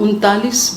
39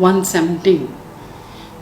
117।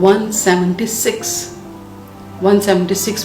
176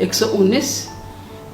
119,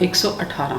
118।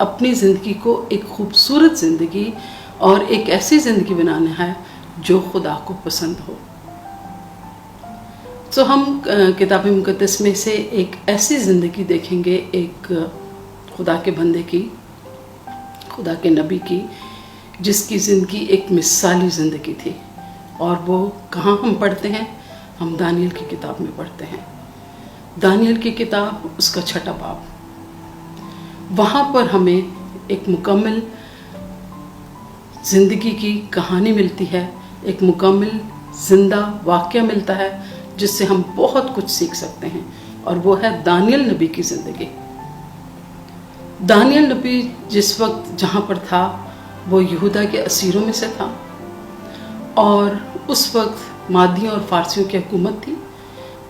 اپنی زندگی کو ایک خوبصورت زندگی اور ایک ایسی زندگی بنانا ہے جو خدا کو پسند ہو۔ تو ہم کتاب مقدس میں سے ایک ایسی زندگی دیکھیں گے، ایک خدا کے بندے کی، خدا کے نبی کی، جس کی زندگی ایک مثالی زندگی تھی۔ اور وہ کہاں ہم پڑھتے ہیں؟ ہم دانیل کی کتاب میں پڑھتے ہیں۔ دانیل کی کتاب، اس کا 6واں باب، وہاں پر ہمیں ایک مکمل زندگی کی کہانی ملتی ہے، ایک مکمل زندہ واقعہ ملتا ہے جس سے ہم بہت کچھ سیکھ سکتے ہیں، اور وہ ہے دانیل نبی کی زندگی۔ دانیل نبی جس وقت جہاں پر تھا وہ یہودا کے اسیروں میں سے تھا، اور اس وقت مادیوں اور فارسیوں کی حکومت تھی،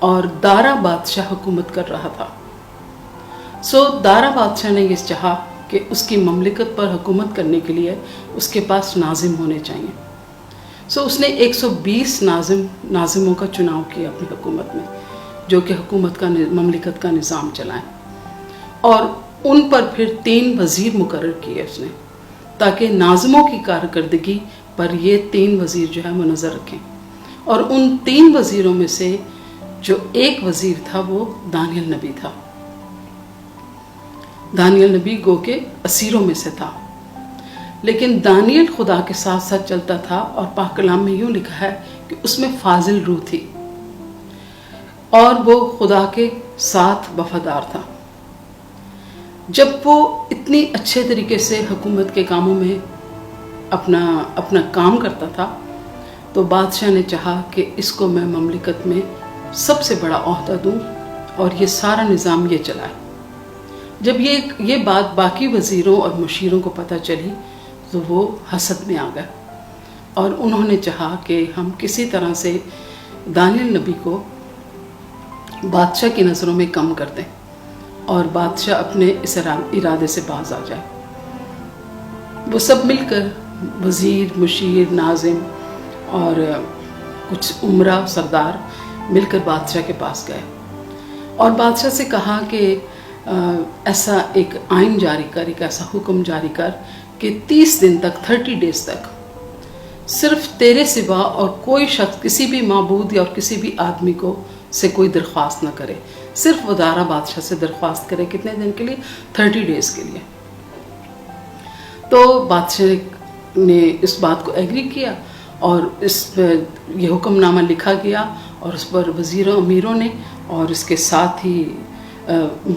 اور دارا بادشاہ حکومت کر رہا تھا۔ دارا بادشاہ نے یہ چاہا کہ اس کی مملکت پر حکومت کرنے کے لیے اس کے پاس ناظم ہونے چاہیے۔ اس نے 120 ناظموں کا چناؤ کیا اپنی حکومت میں، جو کہ مملکت کا نظام چلائیں، اور ان پر پھر 3 وزیر مقرر کیے اس نے، تاکہ ناظموں کی کارکردگی پر یہ 3 وزیر جو ہے وہ نظر رکھیں۔ اور ان 3 وزیروں میں سے جو ایک وزیر تھا وہ دانیل نبی تھا۔ دانیل نبی گو کے اسیروں میں سے تھا، لیکن دانیل خدا کے ساتھ ساتھ چلتا تھا، اور پاک کلام میں یوں لکھا ہے کہ اس میں فاضل روح تھی، اور وہ خدا کے ساتھ وفادار تھا۔ جب وہ اتنی اچھے طریقے سے حکومت کے کاموں میں اپنا کام کرتا تھا، تو بادشاہ نے چاہا کہ اس کو میں مملکت میں سب سے بڑا عہدہ دوں اور یہ سارا نظام یہ چلائے۔ جب یہ بات باقی وزیروں اور مشیروں کو پتہ چلی تو وہ حسد میں آ گئے، اور انہوں نے چاہا کہ ہم کسی طرح سے دانیل نبی کو بادشاہ کی نظروں میں کم کر دیں، اور بادشاہ اپنے اس ارادے سے باز آ جائے۔ وہ سب مل کر، وزیر، مشیر، ناظم اور کچھ عمرہ سردار مل کر بادشاہ کے پاس گئے، اور بادشاہ سے کہا کہ ایسا ایک آئین جاری کر، ایک ایسا حکم جاری کر کہ 30 دن تک، 30 ڈیز تک صرف تیرے سوا اور کوئی شخص کسی بھی معبود یا اور کسی بھی آدمی کو سے کوئی درخواست نہ کرے، صرف وہ دارا بادشاہ سے درخواست کرے۔ کتنے دن کے لیے؟ 30 ڈیز کے لیے۔ تو بادشاہ نے اس بات کو ایگری کیا، اور یہ حکم نامہ لکھا گیا، اور اس پر وزیروں، امیروں نے، اور اس کے ساتھ ہی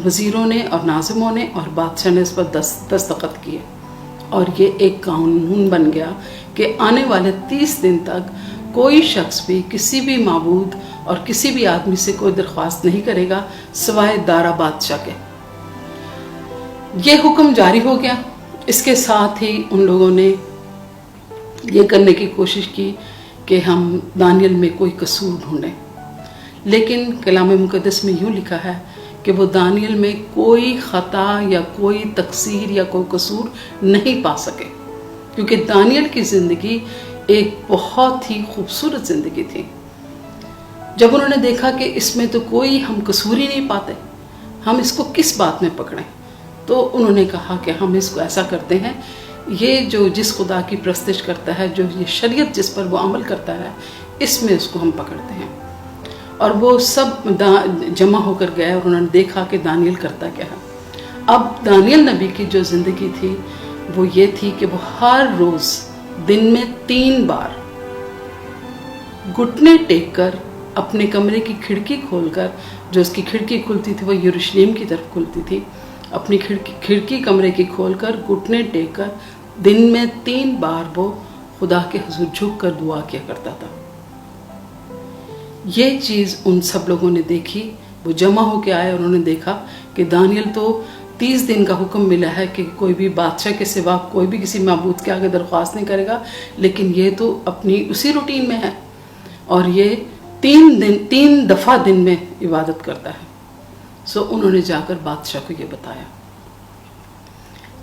وزیروں نے اور ناظموں نے اور بادشاہ نے اس پر دستخط کیے، اور یہ ایک قانون بن گیا کہ آنے والے 30 دن تک کوئی شخص بھی کسی بھی معبود اور کسی بھی آدمی سے کوئی درخواست نہیں کرے گا سوائے دارا بادشاہ کے۔ یہ حکم جاری ہو گیا۔ اس کے ساتھ ہی ان لوگوں نے یہ کرنے کی کوشش کی کہ ہم دانیل میں کوئی قصور ڈھونڈیں، لیکن کلام مقدس میں یوں لکھا ہے کہ وہ دانیل میں کوئی خطا یا کوئی تقصیر یا کوئی قصور نہیں پا سکے، کیونکہ دانیل کی زندگی ایک بہت ہی خوبصورت زندگی تھی۔ جب انہوں نے دیکھا کہ اس میں تو کوئی ہم قصور ہی نہیں پاتے، ہم اس کو کس بات میں پکڑیں، تو انہوں نے کہا کہ ہم اس کو ایسا کرتے ہیں، یہ جو جس خدا کی پرستش کرتا ہے، جو یہ شریعت جس پر وہ عمل کرتا ہے، اس میں اس کو ہم پکڑتے ہیں۔ اور وہ سب جمع ہو کر گئے، اور انہوں نے دیکھا کہ دانیل کرتا کیا ہے۔ اب دانیل نبی کی جو زندگی تھی وہ یہ تھی کہ وہ ہر روز دن میں 3 بار گھٹنے ٹیک کر اپنے کمرے کی کھڑکی کھول کر، جو اس کی کھڑکی کھلتی تھی وہ یروشلم کی طرف کھلتی تھی، اپنی کھڑکی کمرے کی کھول کر گھٹنے ٹیک کر دن میں 3 بار وہ خدا کے حضور جھک کر دعا کیا کرتا تھا۔ یہ چیز ان سب لوگوں نے دیکھی، وہ جمع ہو کے آئے، اور انہوں نے دیکھا کہ دانیل تو 30 دن کا حکم ملا ہے کہ کوئی بھی بادشاہ کے سوا کوئی بھی کسی معبود کے آگے درخواست نہیں کرے گا، لیکن یہ تو اپنی اسی روٹین میں ہے، اور یہ 3 دفعہ دن میں عبادت کرتا ہے۔ انہوں نے جا کر بادشاہ کو یہ بتایا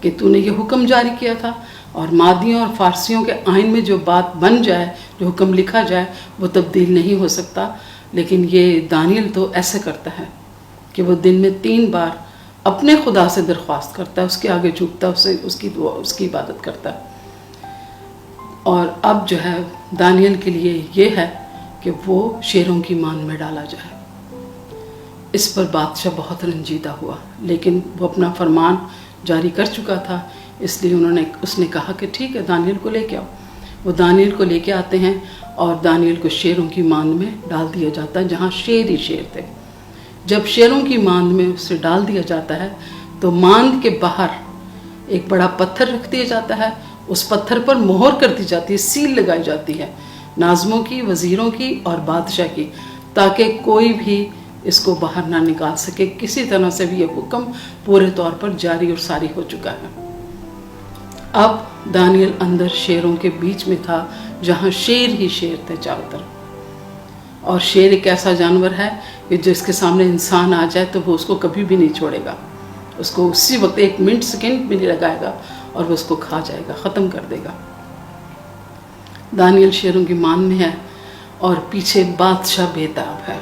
کہ تو نے یہ حکم جاری کیا تھا، اور مادیوں اور فارسیوں کے آئین میں جو بات بن جائے، جو حکم لکھا جائے، وہ تبدیل نہیں ہو سکتا، لیکن یہ دانیل تو ایسے کرتا ہے کہ وہ دن میں 3 بار اپنے خدا سے درخواست کرتا ہے، اس کے آگے جھکتا ہے، اس کی دعا، اس کی عبادت کرتا ہے۔ اور اب جو ہے دانیل کے لیے یہ ہے کہ وہ شیروں کی مان میں ڈالا جائے۔ اس پر بادشاہ بہت رنجیدہ ہوا، لیکن وہ اپنا فرمان جاری کر چکا تھا، اس لیے اس نے کہا کہ ٹھیک ہے، دانیل کو لے کے آؤ۔ وہ دانیل کو لے کے آتے ہیں اور دانیل کو شیروں کی مان میں ڈال دیا جاتا ہے، جہاں شیر ہی شیر تھے۔ جب شیروں کی ماند میں اسے ڈال دیا جاتا ہے تو ماند کے باہر ایک بڑا پتھر رکھ دیا جاتا ہے، اس پتھر پر مہر کر دی جاتی ہے، سیل لگائی جاتی ہے ناظموں کی، وزیروں کی اور بادشاہ کی، تاکہ کوئی بھی اس کو باہر نہ نکال سکے۔ کسی طرح سے بھی یہ حکم پورے طور پر جاری اور ساری ہو چکا ہے۔ اب دانیل اندر شیروں کے بیچ میں تھا، جہاں شیر ہی شیر تھے چاروں طرف۔ اور شیر ایک ایسا جانور ہے کہ جس کے سامنے انسان آ جائے تو وہ اس کو کبھی بھی نہیں چھوڑے گا، اس کو اسی وقت 1 منٹ سیکنڈ بھی نہیں لگائے گا اور وہ اس کو کھا جائے گا، ختم کر دے گا۔ دانیل شیروں کی مان میں ہے اور پیچھے بادشاہ بےتاب ہے،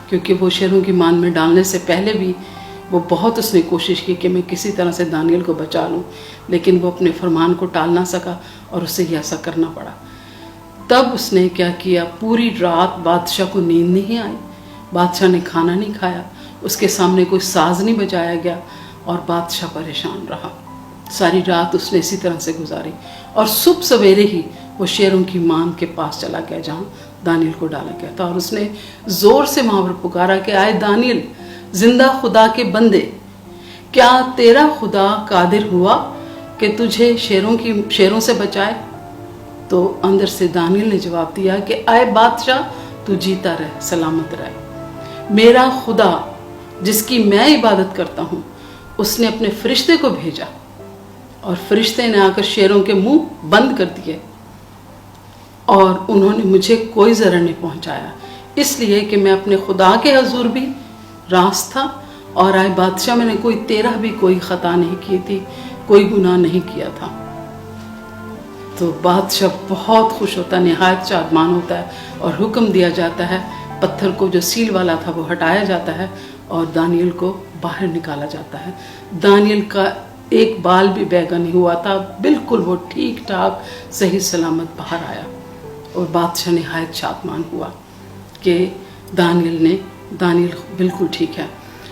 کیونکہ وہ شیروں کی مان میں ڈالنے سے پہلے بھی وہ بہت اس نے کوشش کی کہ میں کسی طرح سے دانیل کو بچا لوں، لیکن وہ اپنے فرمان کو ٹال نہ سکا اور اسے یہ ایسا کرنا پڑا۔ تب اس نے کیا کیا، پوری رات بادشاہ کو نیند نہیں آئی، بادشاہ نے کھانا نہیں کھایا، اس کے سامنے کوئی ساز نہیں بجایا گیا اور بادشاہ پریشان رہا۔ ساری رات اس نے اسی طرح سے گزاری اور صبح سویرے ہی وہ شیروں کی مان کے پاس چلا گیا جہاں دانیل کو ڈالا گیا تھا، اور اس نے زور سے وہاں پر پکارا کہ آئے دانیل، زندہ خدا کے بندے، کیا تیرا خدا قادر ہوا کہ تجھے شیروں سے بچائے؟ تو اندر سے دانیل نے جواب دیا کہ اے بادشاہ، تو جیتا رہے، سلامت رہے۔ میرا خدا جس کی میں عبادت کرتا ہوں، اس نے اپنے فرشتے کو بھیجا اور فرشتے نے آ کر شیروں کے منہ بند کر دیے اور انہوں نے مجھے کوئی ضرر نہیں پہنچایا، اس لیے کہ میں اپنے خدا کے حضور بھی راست تھا، اور آئے بادشاہ میں نے تیرا بھی کوئی خطا نہیں کی تھی، کوئی گناہ نہیں کیا تھا۔ تو بادشاہ بہت خوش ہوتا ہے، نہایت شادمان ہوتا ہے، اور حکم دیا جاتا ہے پتھر کو جو سیل والا تھا وہ ہٹایا جاتا ہے اور دانیل کو باہر نکالا جاتا ہے۔ دانیل کا ایک بال بھی بیگا نہیں ہوا تھا، بالکل وہ ٹھیک ٹھاک صحیح سلامت باہر آیا، اور بادشاہ نہایت شادمان ہوا کہ دانیل بالکل ٹھیک ہے۔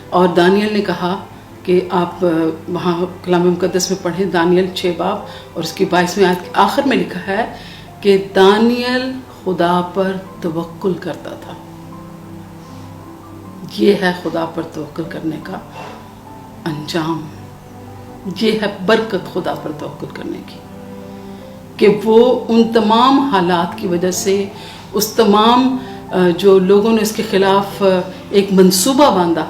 اور دانیل نے کہا کہ آپ وہاں کلام مقدس میں پڑھیں، دانیل 6 باب اور اس کی 22ویں آیت کے آخر میں لکھا ہے کہ دانیل خدا پر توکل کرتا تھا۔ یہ ہے خدا پر توکل کرنے کا انجام، یہ ہے برکت خدا پر توکل کرنے کی، کہ وہ ان تمام حالات کی وجہ سے، اس تمام جو لوگوں نے اس کے خلاف ایک منصوبہ باندھا،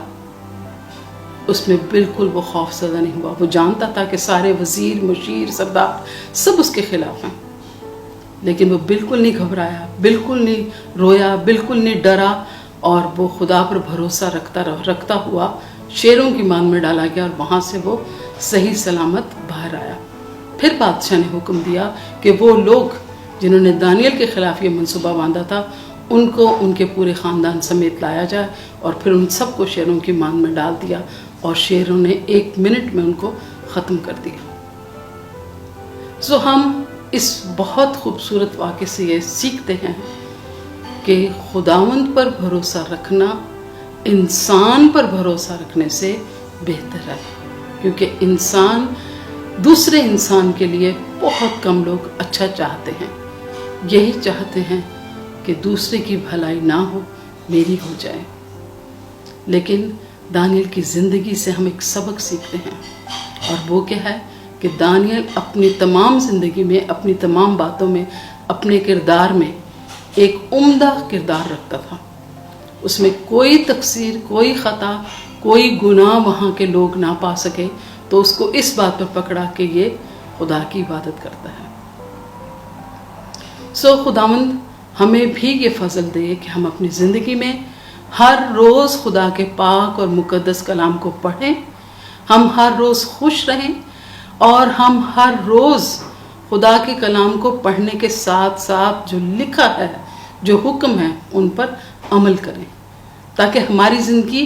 اس میں بالکل وہ خوف زدہ نہیں ہوا۔ وہ جانتا تھا کہ سارے وزیر، مشیر، سردار سب اس کے خلاف ہیں، لیکن وہ بالکل نہیں گھبرایا، بالکل نہیں رویا، بالکل نہیں ڈرا، اور وہ خدا پر بھروسہ رکھتا ہوا شیروں کی مان میں ڈالا گیا اور وہاں سے وہ صحیح سلامت باہر آیا۔ پھر بادشاہ نے حکم دیا کہ وہ لوگ جنہوں نے دانیل کے خلاف یہ منصوبہ باندھا تھا، ان کو ان کے پورے خاندان سمیت لایا جائے، اور پھر ان سب کو شیروں کی مان میں ڈال دیا، اور شیروں نے 1 منٹ میں ان کو ختم کر دیا۔ ہم اس بہت خوبصورت واقعے سے یہ سیکھتے ہیں کہ خداوند پر بھروسہ رکھنا انسان پر بھروسہ رکھنے سے بہتر ہے، کیونکہ انسان دوسرے انسان کے لیے بہت کم لوگ اچھا چاہتے ہیں، یہی چاہتے ہیں کہ دوسرے کی بھلائی نہ ہو، میری ہو جائے۔ لیکن دانیل کی زندگی سے ہم ایک سبق سیکھتے ہیں، اور وہ کیا ہے کہ دانیل اپنی تمام زندگی میں، اپنی تمام باتوں میں، اپنے کردار میں ایک عمدہ کردار رکھتا تھا۔ اس میں کوئی تقصیر، کوئی خطا، کوئی گناہ وہاں کے لوگ نہ پا سکے، تو اس کو اس بات پر پکڑا کہ یہ خدا کی عبادت کرتا ہے۔ خداوند ہمیں بھی یہ فضل دے کہ ہم اپنی زندگی میں ہر روز خدا کے پاک اور مقدس کلام کو پڑھیں، ہم ہر روز خوش رہیں، اور ہم ہر روز خدا کے کلام کو پڑھنے کے ساتھ ساتھ جو لکھا ہے، جو حکم ہے، ان پر عمل کریں، تاکہ ہماری زندگی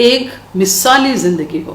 ایک مثالی زندگی ہو،